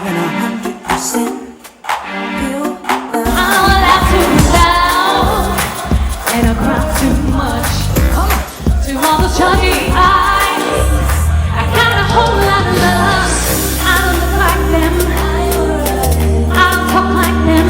than 100% pure love. I laugh too loud and I cry too much. To all those chunky eyes, I got a whole lot of love. I don't look like them, I don't talk like them.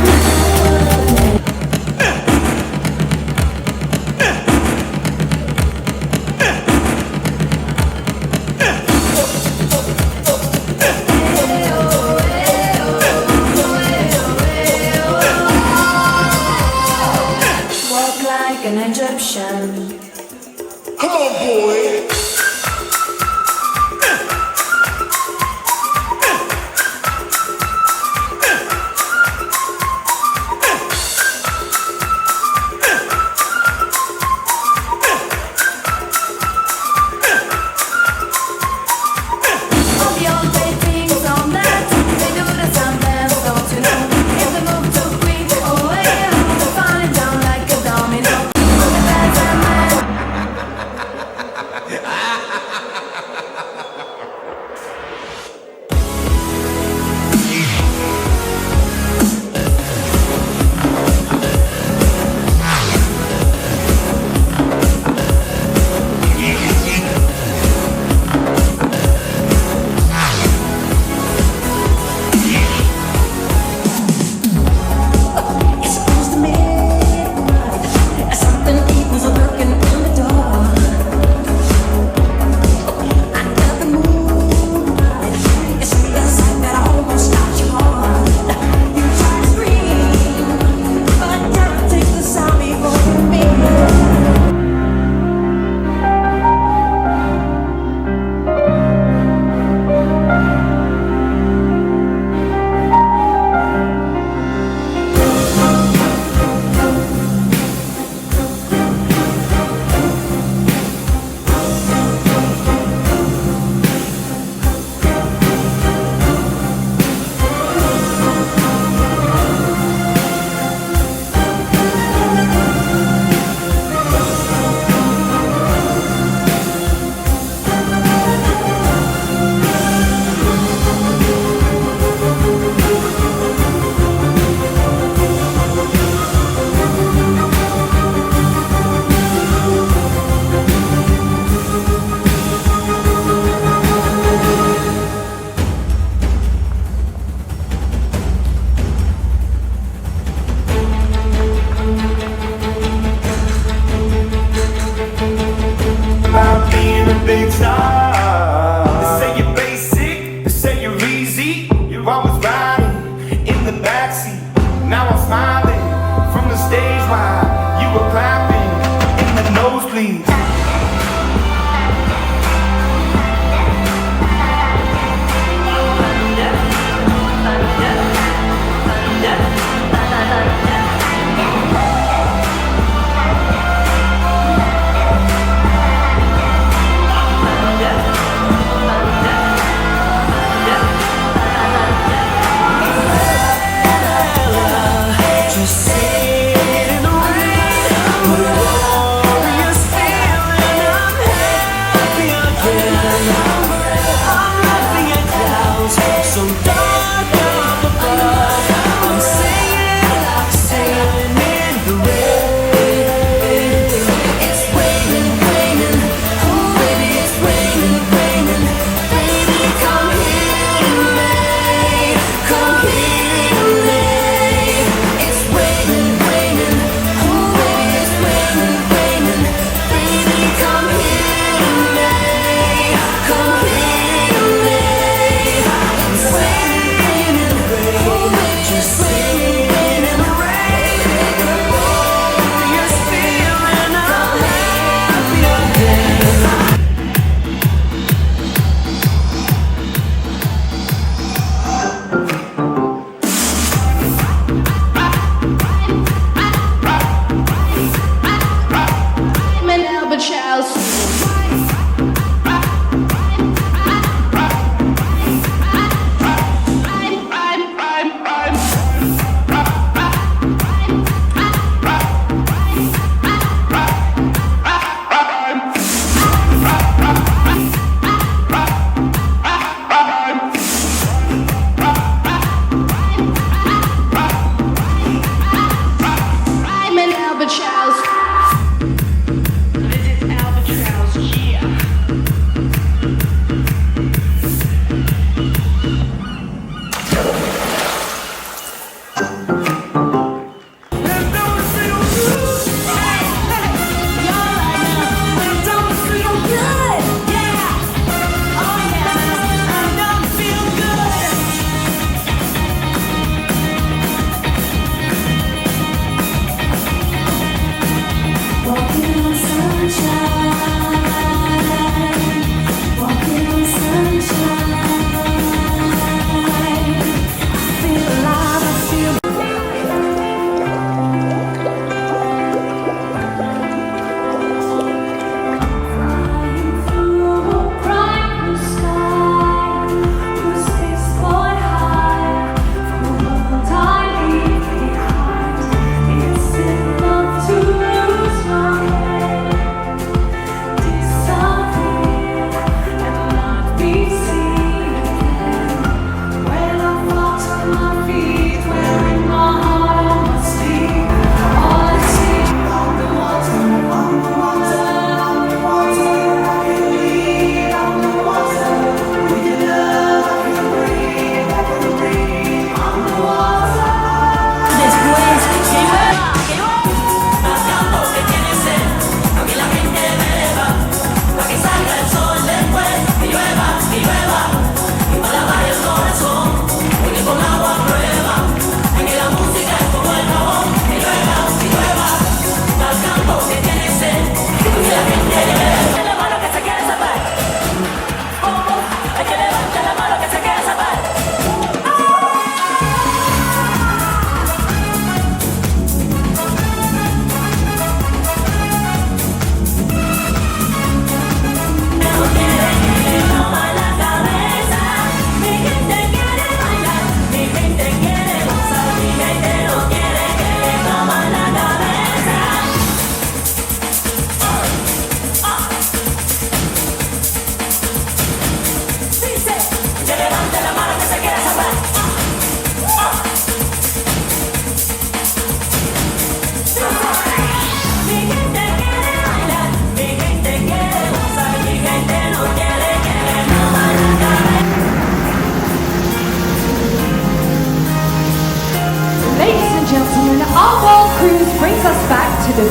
Walk like an Egyptian. Come on, boy. All the old dating on that, they do the same dance, don't you know? And they move to quick, oh yeah, they're falling down like a domino. The bad man. It's close to midnight. Something evil's lurking in the dark. Under the moonlight, it's the sight that almost stops your heart. You try to scream, but terror takes the sound before me. About being a big star. They say you're basic, they say you're easy. You're always riding in the backseat. Now I'm smiling from the stage while you were clapping in the nosebleeds. Just sit in the rain, put a warrior spirit.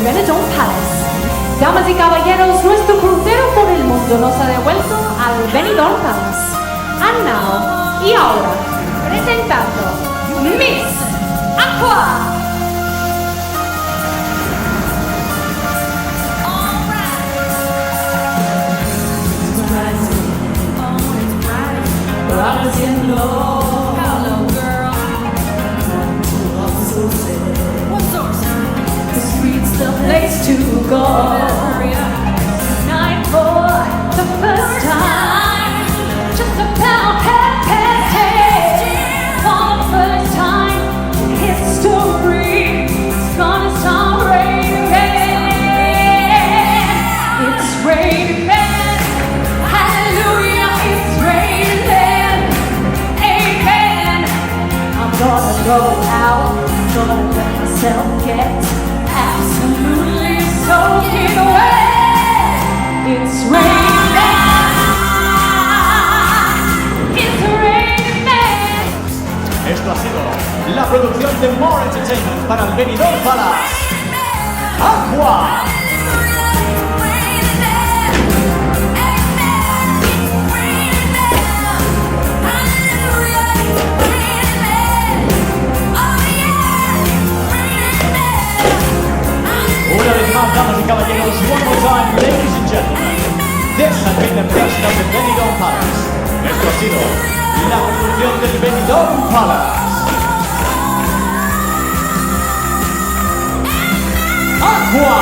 Benidorm Palace. Damas y caballeros, nuestro crucero por el mundo nos ha devuelto al Benidorm Palace. And now, y ahora, presentando Miss Aqua. Rising low. Hello, girl. What source? The streets, the place to go. Night for the first time. Just about happy. For the first time in history, it's gonna start raining. It's raining. Hallelujah, it's raining. Amen. I'm gonna go out, gonna let myself get absolutely soaking away. It's raining. It's raining. Esto ha sido la producción de More Entertainment para el Benidorm Palace. Aqua. Una vez más, damas y caballeros, one more time, ladies and gentlemen. This has been the production of the Benidorm Palace. Esto ha sido la producción del Benidorm Palace. Aqua.